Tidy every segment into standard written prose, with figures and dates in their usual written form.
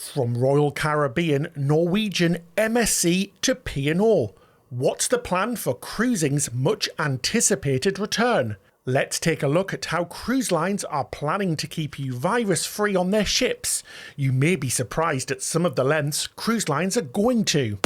From Royal Caribbean, Norwegian, MSC to P&O. What's the plan for cruising's much anticipated return? Let's take a look at how cruise lines are planning to keep you virus-free on their ships. You may be surprised at some of the lengths cruise lines are going to.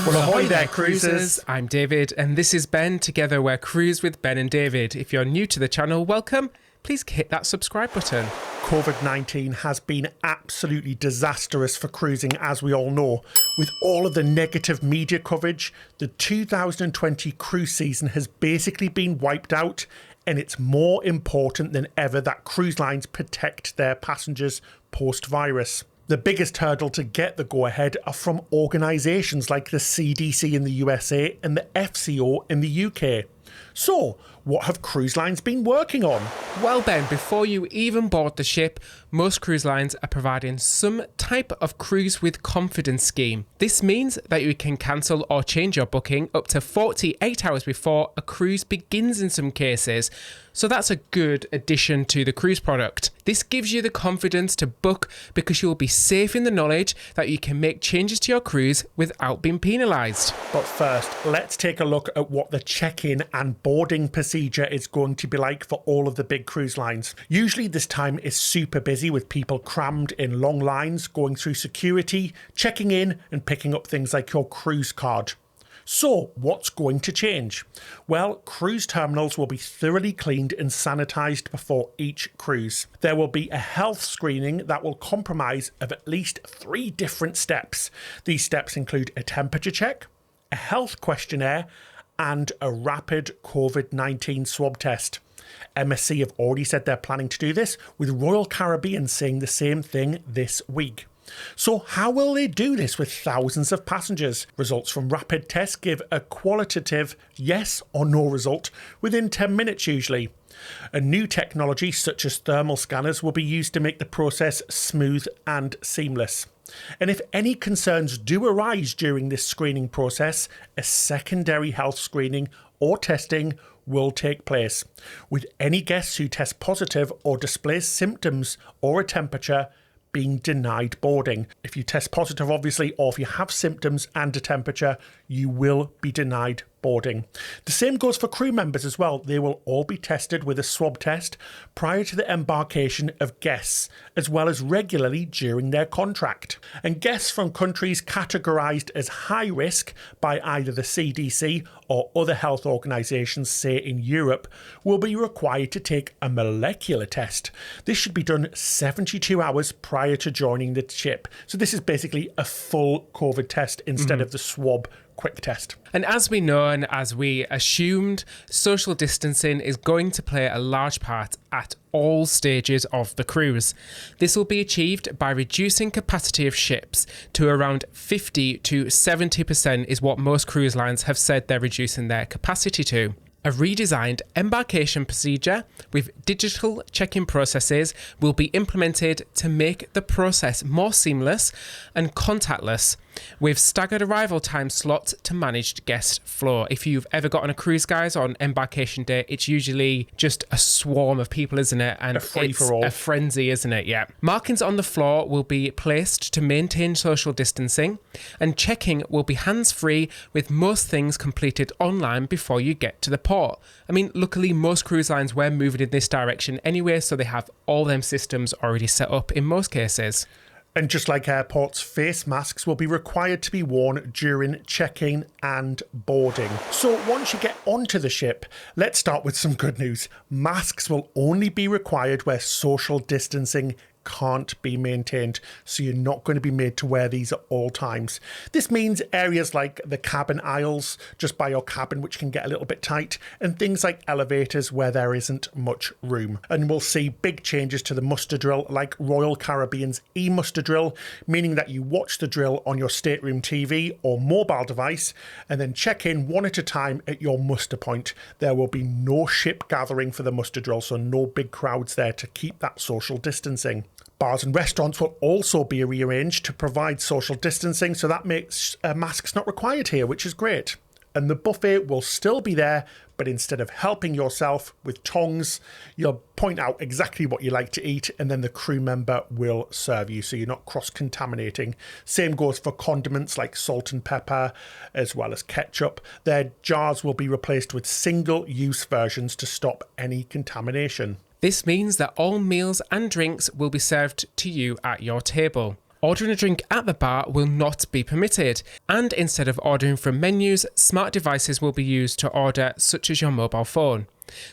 Well, ahoy there, cruisers. I'm David, and this is Ben. Together we're Cruise with Ben and David. If you're new to the channel, welcome. Please hit that subscribe button. COVID-19 has been absolutely disastrous for cruising, as we all know. With all of the negative media coverage, the 2020 cruise season has basically been wiped out, and it's more important than ever that cruise lines protect their passengers post-virus. The biggest hurdle to get the go-ahead are from organisations like the CDC in the USA and the FCO in the UK. So, what have cruise lines been working on? Well, Ben, before you even board the ship, most cruise lines are providing some type of cruise with confidence scheme. This means that you can cancel or change your booking up to 48 hours before a cruise begins in some cases. So that's a good addition to the cruise product. This gives you the confidence to book because you'll be safe in the knowledge that you can make changes to your cruise without being penalised. But first, let's take a look at what the check-in and boarding procedure is going to be like for all of the big cruise lines. Usually this time is super busy with people crammed in long lines, going through security, checking in and picking up things like your cruise card. So, what's going to change? Well, cruise terminals will be thoroughly cleaned and sanitised before each cruise. There will be a health screening that will comprise of at least 3 different steps. These steps include a temperature check, a health questionnaire, and a rapid COVID-19 swab test. MSC have already said they're planning to do this, with Royal Caribbean saying the same thing this week. So how will they do this with thousands of passengers? Results from rapid tests give a qualitative yes or no result within 10 minutes usually. A new technology such as thermal scanners will be used to make the process smooth and seamless. And if any concerns do arise during this screening process, a secondary health screening or testing will take place, with any guests who test positive or display symptoms or a temperature being denied boarding. If you test positive, obviously, or if you have symptoms and a temperature, you will be denied boarding. The same goes for crew members as well. They will all be tested with a swab test prior to the embarkation of guests, as well as regularly during their contract. And guests from countries categorised as high risk by either the CDC or other health organisations, say in Europe, will be required to take a molecular test. This should be done 72 hours prior to joining the ship. So this is basically a full COVID test instead of the swab quick test. And as we know and as we assumed, social distancing is going to play a large part at all stages of the cruise. This will be achieved by reducing capacity of ships to around 50 to 70% is what most cruise lines have said they're reducing their capacity to. A redesigned embarkation procedure with digital check-in processes will be implemented to make the process more seamless and contactless, with staggered arrival time slots to manage guest flow. If you've ever got on a cruise, guys, on embarkation day, it's usually just a swarm of people, isn't it? And it's a frenzy, isn't it? Yeah. Markings on the floor will be placed to maintain social distancing, and check-in will be hands-free with most things completed online before you get to the port. I mean, luckily, most cruise lines were moving in this direction anyway, so they have all them systems already set up in most cases. And just like airports, face masks will be required to be worn during check-in and boarding. So once you get onto the ship, let's start with some good news. Masks will only be required where social distancing can't be maintained, so you're not going to be made to wear these at all times. This means areas like the cabin aisles just by your cabin, which can get a little bit tight, and things like elevators where there isn't much room. And we'll see big changes to the muster drill, like Royal Caribbean's e-muster drill, meaning that you watch the drill on your stateroom TV or mobile device and then check in one at a time at your muster point. There will be no ship gathering for the muster drill, so no big crowds there to keep that social distancing. Bars and restaurants will also be rearranged to provide social distancing, so that makes masks not required here, which is great. and the buffet will still be there, but instead of helping yourself with tongs, you'll point out exactly what you like to eat, and then the crew member will serve you, so you're not cross-contaminating. Same goes for condiments like salt and pepper, as well as ketchup. Their jars will be replaced with single-use versions to stop any contamination. This means that all meals and drinks will be served to you at your table. Ordering a drink at the bar will not be permitted, and instead of ordering from menus, smart devices will be used to order, such as your mobile phone.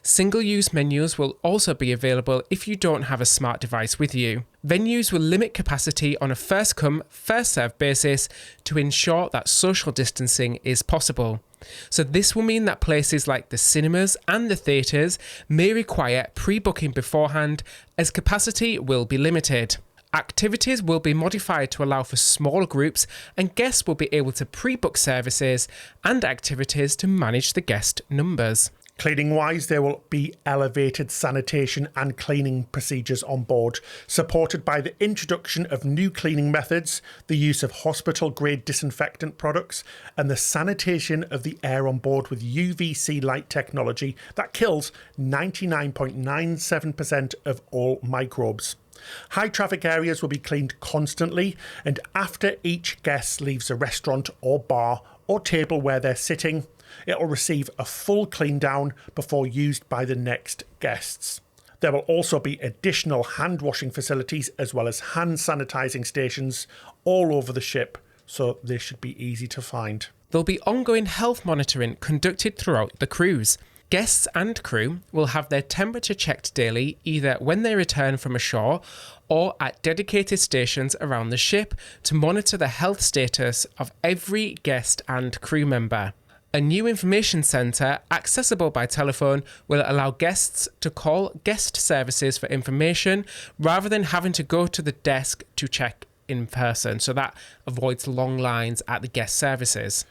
Single-use menus will also be available if you don't have a smart device with you. Venues will limit capacity on a first-come, first-served basis to ensure that social distancing is possible. So this will mean that places like the cinemas and the theatres may require pre-booking beforehand, as capacity will be limited. Activities will be modified to allow for smaller groups, and guests will be able to pre-book services and activities to manage the guest numbers. Cleaning-wise, there will be elevated sanitation and cleaning procedures on board, supported by the introduction of new cleaning methods, the use of hospital-grade disinfectant products, and the sanitation of the air on board with UVC light technology that kills 99.97% of all microbes. High traffic areas will be cleaned constantly, and after each guest leaves a restaurant or bar or table where they're sitting, it will receive a full clean down before used by the next guests. There will also be additional hand washing facilities as well as hand sanitizing stations all over the ship, so they should be easy to find. There'll be ongoing health monitoring conducted throughout the cruise. Guests and crew will have their temperature checked daily, either when they return from ashore or at dedicated stations around the ship, to monitor the health status of every guest and crew member. A new information centre, accessible by telephone, will allow guests to call guest services for information rather than having to go to the desk to check in person. So that avoids long lines at the guest services.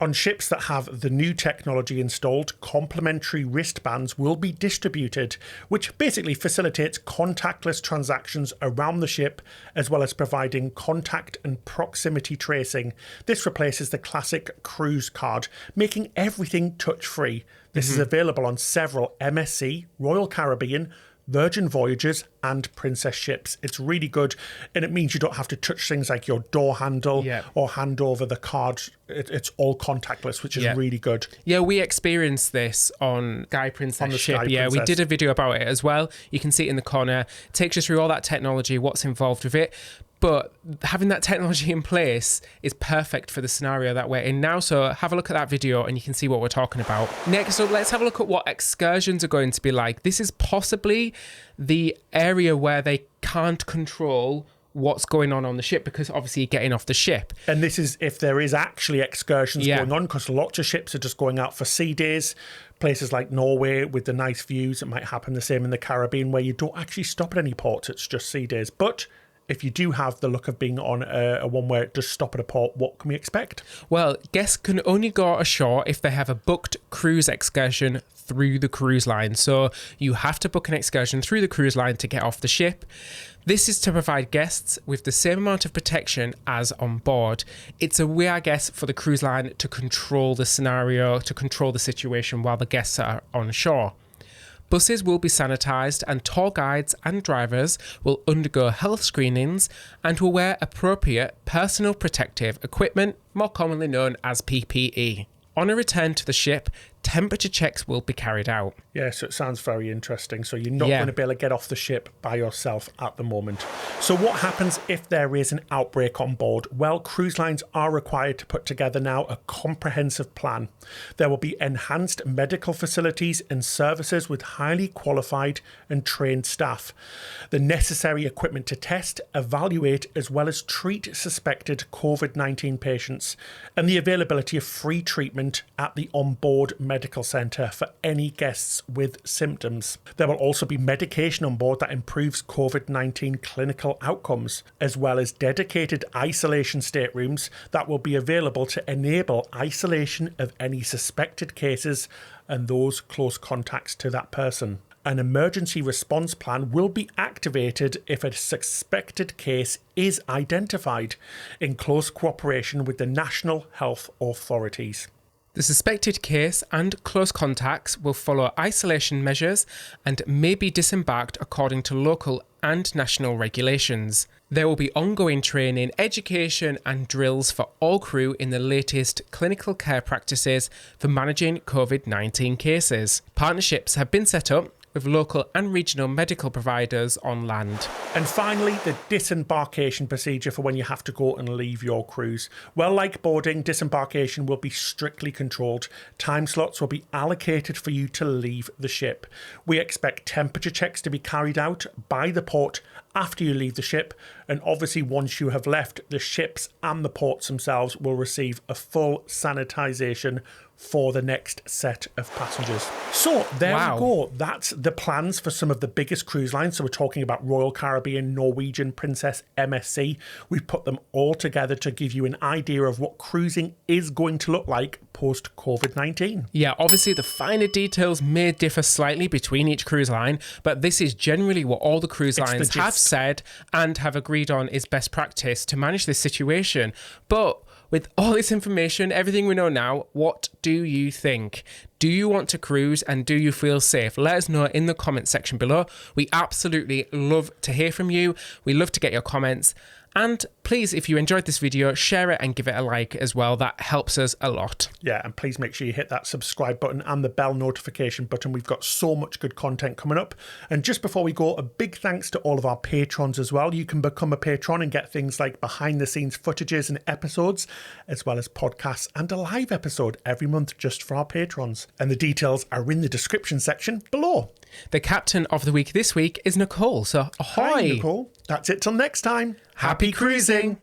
On ships that have the new technology installed, complimentary wristbands will be distributed, which basically facilitates contactless transactions around the ship, as well as providing contact and proximity tracing. This replaces the classic cruise card, making everything touch-free. This is available on several MSC, Royal Caribbean, Virgin Voyages and Princess ships. It's really good, and it means you don't have to touch things like your door handle or hand over the card. It's all contactless, which is really good. Yeah, we experienced this on Sky Princess ship. We did a video about it as well. You can see it in the corner. It takes you through all that technology, what's involved with it. But having that technology in place is perfect for the scenario that we're in now. So have a look at that video and you can see what we're talking about. Next up, let's have a look at what excursions are going to be like. This is possibly the area where they can't control what's going on the ship, because obviously you're getting off the ship. And this is if there is actually excursions going on, because lots of ships are just going out for sea days. Places like Norway with the nice views, it might happen the same in the Caribbean, where you don't actually stop at any ports, it's just sea days. But if you do have the look of being on a one where it does stop at a port, what can we expect? Well, guests can only go ashore if they have a booked cruise excursion through the cruise line. So you have to book an excursion through the cruise line to get off the ship. This is to provide guests with the same amount of protection as on board. It's a way, I guess, for the cruise line to control the scenario, to control the situation while the guests are on shore. Buses will be sanitised, and tour guides and drivers will undergo health screenings and will wear appropriate personal protective equipment, more commonly known as PPE. On a return to the ship, temperature checks will be carried out. Yeah, so it sounds very interesting. So you're not going to be able to get off the ship by yourself at the moment. So what happens if there is an outbreak on board? Well, cruise lines are required to put together now a comprehensive plan. There will be enhanced medical facilities and services with highly qualified and trained staff. The necessary equipment to test, evaluate, as well as treat suspected COVID-19 patients, and the availability of free treatment at the onboard medical centre for any guests with symptoms. There will also be medication on board that improves COVID-19 clinical outcomes, as well as dedicated isolation staterooms that will be available to enable isolation of any suspected cases and those close contacts to that person. An emergency response plan will be activated if a suspected case is identified, in close cooperation with the national health authorities. The suspected case and close contacts will follow isolation measures and may be disembarked according to local and national regulations. There will be ongoing training, education and drills for all crew in the latest clinical care practices for managing COVID-19 cases. Partnerships have been set up with local and regional medical providers on land. And finally, the disembarkation procedure for when you have to go and leave your cruise. Well, like boarding, disembarkation will be strictly controlled. Time slots will be allocated for you to leave the ship. We expect temperature checks to be carried out by the port after you leave the ship, and obviously once you have left, the ships and the ports themselves will receive a full sanitisation for the next set of passengers. So there we go. That's the plans for some of the biggest cruise lines. So we're talking about Royal Caribbean, Norwegian, Princess, MSC. We've put them all together to give you an idea of what cruising is going to look like post-COVID-19. Yeah, obviously the finer details may differ slightly between each cruise line, but this is generally what all the cruise lines have said and have agreed on is best practice to manage this situation. But with all this information, everything we know now, what do you think? Do you want to cruise and do you feel safe? Let us know in the comment section below. We absolutely love to hear from you. We love to get your comments. And please, if you enjoyed this video, share it and give it a like as well. That helps us a lot. Yeah, and please make sure you hit that subscribe button and the bell notification button. We've got so much good content coming up. And just before we go, a big thanks to all of our patrons as well. You can become a patron and get things like behind the scenes footages and episodes, as well as podcasts and a live episode every month just for our patrons. And the details are in the description section below. The captain of the week this week is Nicole. So ahoy! Hi, Nicole. That's it till next time. Happy cruising!